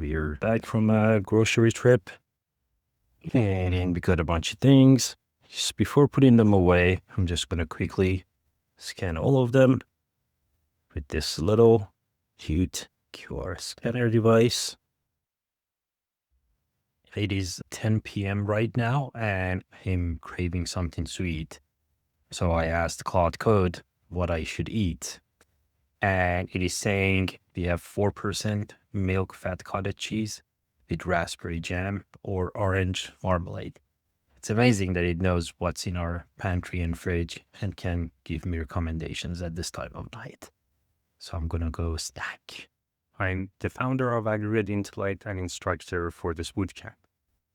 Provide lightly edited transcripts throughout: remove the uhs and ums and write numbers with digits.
we're back from a grocery trip and we got a bunch of things. Just before putting them away, I'm just going to quickly scan all of them with this little cute QR scanner device. It is 10 p.m. right now and I'm craving something sweet. So I asked Claude Code what I should eat. And it is saying we have 4% milk fat cottage cheese with raspberry jam or orange marmalade. It's amazing that it knows what's in our pantry and fridge and can give me recommendations at this time of night. So I'm going to go snack. I'm the founder of Aggregate Intellect and instructor for this bootcamp.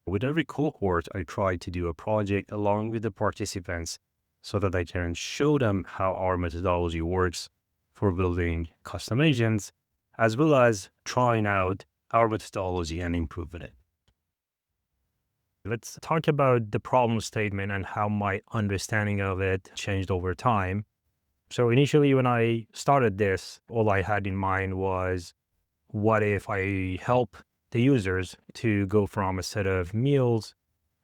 With every cohort, I try to do a project along with the participants so that I can show them how our methodology works for building custom agents, as well as trying out our methodology and improving it. Let's talk about the problem statement and how my understanding of it changed over time. So initially, when I started this, all I had in mind was, what if I help the users to go from a set of meals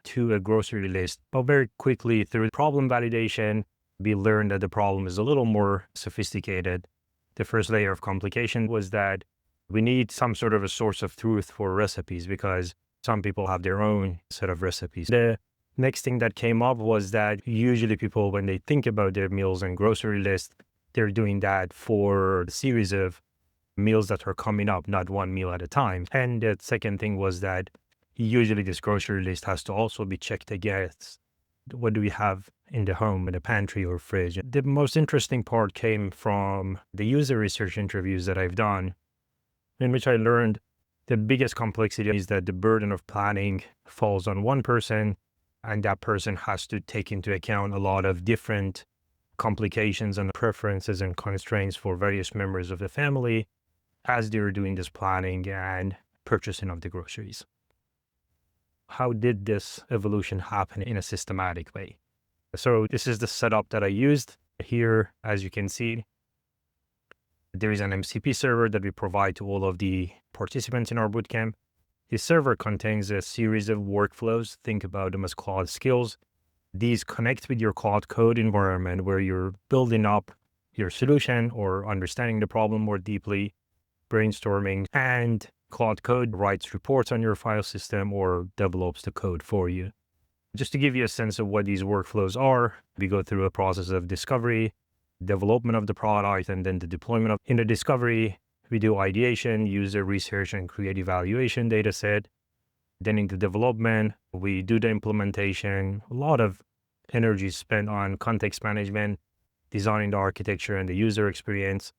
to a grocery list? But very quickly, through problem validation, we learned that the problem is a little more sophisticated. The first layer of complication was that we need some sort of a source of truth for recipes because some people have their own set of recipes. The next thing that came up was that usually people, when they think about their meals and grocery list, they're doing that for a series of meals that are coming up, not one meal at a time. And the second thing was that usually this grocery list has to also be checked against what do we have in the home, in the pantry or fridge. The most interesting part came from the user research interviews that I've done, in which I learned the biggest complexity is that the burden of planning falls on one person, and that person has to take into account a lot of different complications and preferences and constraints for various members of the family as they're doing this planning and purchasing of the groceries. How did this evolution happen in a systematic way? So this is the setup that I used here. As you can see, there is an MCP server that we provide to all of the participants in our bootcamp. This server contains a series of workflows. Think about them as Claude skills. These connect with your Claude Code environment where you're building up your solution or understanding the problem more deeply, brainstorming, and Claude Code writes reports on your file system or develops the code for you. Just to give you a sense of what these workflows are, we go through a process of discovery, development of the product, and then the deployment of. In the discovery, we do ideation, user research, and create evaluation data set. Then in the development, we do the implementation. A lot of energy spent on context management, designing the architecture and the user experience.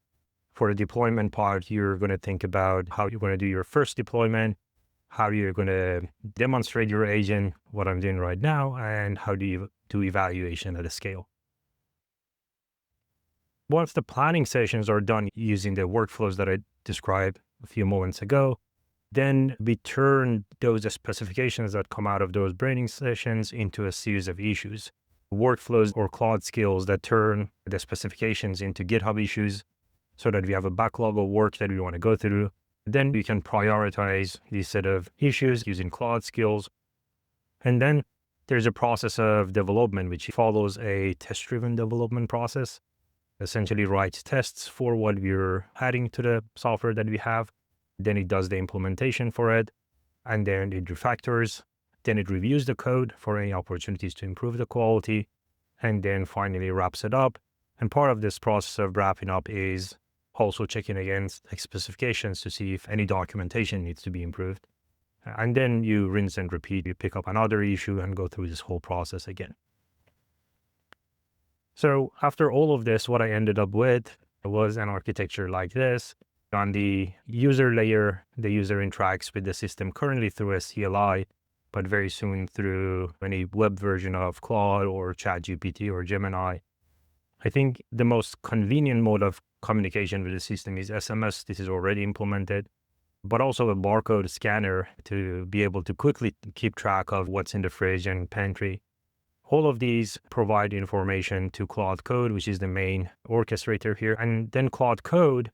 For the deployment part, you're going to think about how you're going to do your first deployment, how you're going to demonstrate your agent, what I'm doing right now, and how do you do evaluation at a scale. Once the planning sessions are done using the workflows that I described a few moments ago, then we turn those specifications that come out of those brainstorming sessions into a series of issues. Workflows or Claude skills that turn the specifications into GitHub issues, so that we have a backlog of work that we want to go through. Then we can prioritize these set of issues using Claude skills. And then there's a process of development, which follows a test-driven development process. Essentially writes tests for what we're adding to the software that we have. Then it does the implementation for it. And then it refactors. Then it reviews the code for any opportunities to improve the quality. And then finally wraps it up. And part of this process of wrapping up is also checking against specifications to see if any documentation needs to be improved. And then you rinse and repeat. You pick up another issue and go through this whole process again. So after all of this, what I ended up with was an architecture like this. On the user layer, the user interacts with the system currently through a CLI, but very soon through any web version of Claude or ChatGPT or Gemini. I think the most convenient mode of communication with the system is SMS. This is already implemented, but also a barcode scanner to be able to quickly keep track of what's in the fridge and pantry. All of these provide information to Claude Code, which is the main orchestrator here. And then Claude Code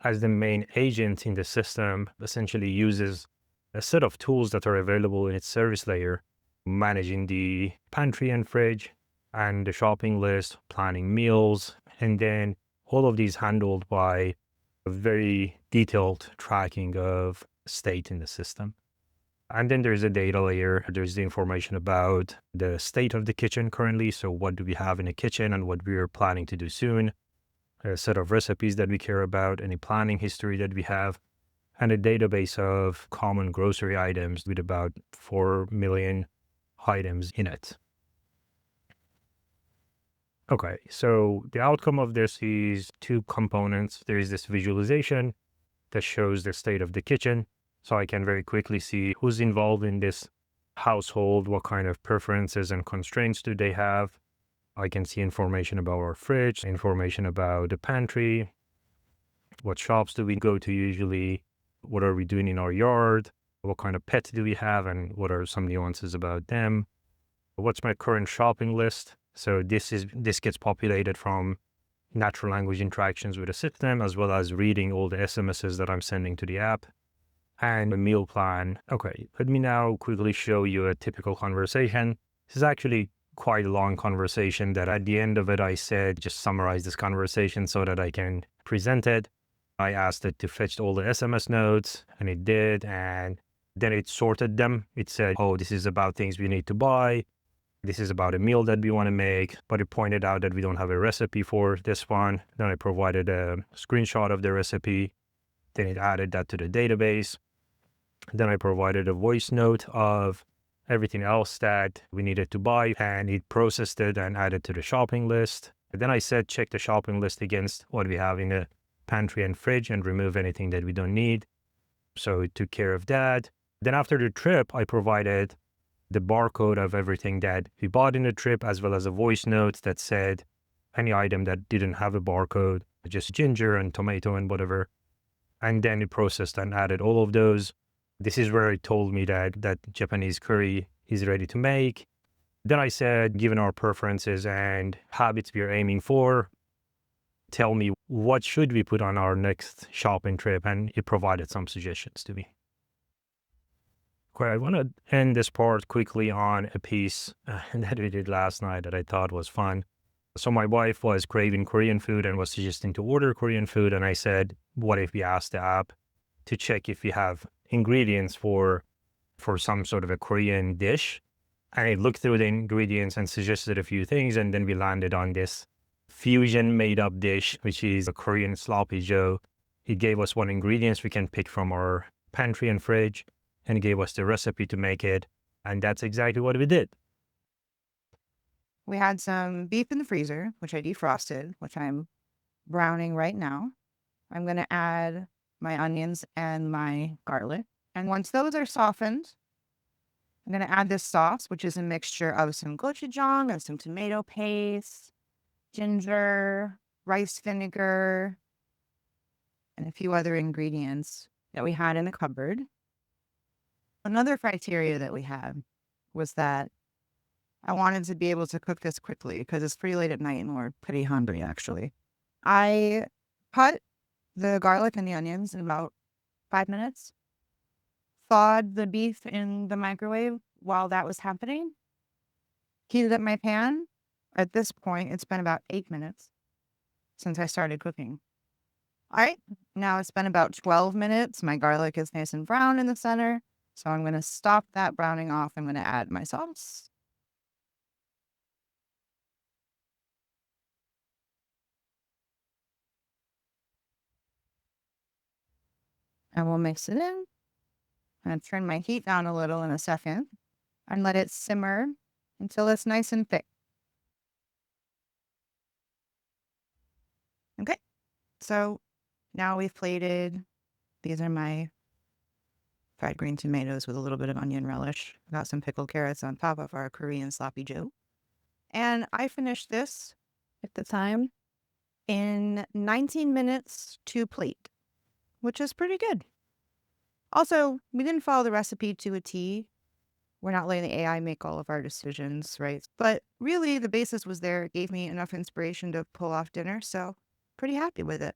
as the main agent in the system, essentially uses a set of tools that are available in its service layer, managing the pantry and fridge and the shopping list, planning meals, and then all of these handled by a very detailed tracking of state in the system. And then there's a data layer. There's the information about the state of the kitchen currently. So what do we have in the kitchen and what we're planning to do soon? A set of recipes that we care about, any planning history that we have, and a database of common grocery items with about 4 million items in it. Okay, so the outcome of this is two components. There is this visualization that shows the state of the kitchen. So I can very quickly see who's involved in this household, what kind of preferences and constraints do they have. I can see information about our fridge, information about the pantry, what shops do we go to usually, what are we doing in our yard, what kind of pets do we have, and what are some nuances about them. What's my current shopping list? So this gets populated from natural language interactions with the system, as well as reading all the SMSs that I'm sending to the app, and a meal plan. Okay, let me now quickly show you a typical conversation. This is actually quite a long conversation that at the end of it, I said, just summarize this conversation so that I can present it. I asked it to fetch all the SMS notes, and it did, and then it sorted them. It said, oh, this is about things we need to buy. This is about a meal that we want to make, but it pointed out that we don't have a recipe for this one. Then I provided a screenshot of the recipe. Then it added that to the database. Then I provided a voice note of everything else that we needed to buy, and it processed it and added to the shopping list. And then I said, check the shopping list against what we have in the pantry and fridge and remove anything that we don't need. So it took care of that. Then after the trip, I provided the barcode of everything that we bought in the trip, as well as a voice note that said any item that didn't have a barcode, just ginger and tomato and whatever. And then it processed and added all of those. This is where it told me that Japanese curry is ready to make. Then I said, given our preferences and habits we are aiming for, tell me what should we put on our next shopping trip, and it provided some suggestions to me. Okay, I want to end this part quickly on a piece that we did last night that I thought was fun. So my wife was craving Korean food and was suggesting to order Korean food, and I said, what if we ask the app to check if we have ingredients for some sort of a Korean dish? And it looked through the ingredients and suggested a few things, and then we landed on this fusion made-up dish, which is a Korean sloppy joe. It gave us what ingredients we can pick from our pantry and fridge, and gave us the recipe to make it. And that's exactly what we did. We had some beef in the freezer, which I defrosted, which I'm browning right now. I'm going to add my onions and my garlic. And once those are softened, I'm going to add this sauce, which is a mixture of some gochujang and some tomato paste, ginger, rice vinegar, and a few other ingredients that we had in the cupboard. Another criteria that we had was that I wanted to be able to cook this quickly because it's pretty late at night and we're pretty hungry, actually. I cut the garlic and the onions in about 5 minutes, thawed the beef in the microwave while that was happening, heated up my pan. At this point, it's been about 8 minutes since I started cooking. All right, now it's been about 12 minutes. My garlic is nice and brown in the center. So I'm going to stop that browning off. I'm going to add my sauce. And we'll mix it in. I'm going to turn my heat down a little in a second and let it simmer until it's nice and thick. Okay, so now we've plated. These are my fried green tomatoes with a little bit of onion relish. Got some pickled carrots on top of our Korean sloppy joe. And I finished this at the time in 19 minutes to plate, which is pretty good. Also, we didn't follow the recipe to a T. We're not letting the AI make all of our decisions, right? But really, the basis was there. It gave me enough inspiration to pull off dinner, so pretty happy with it.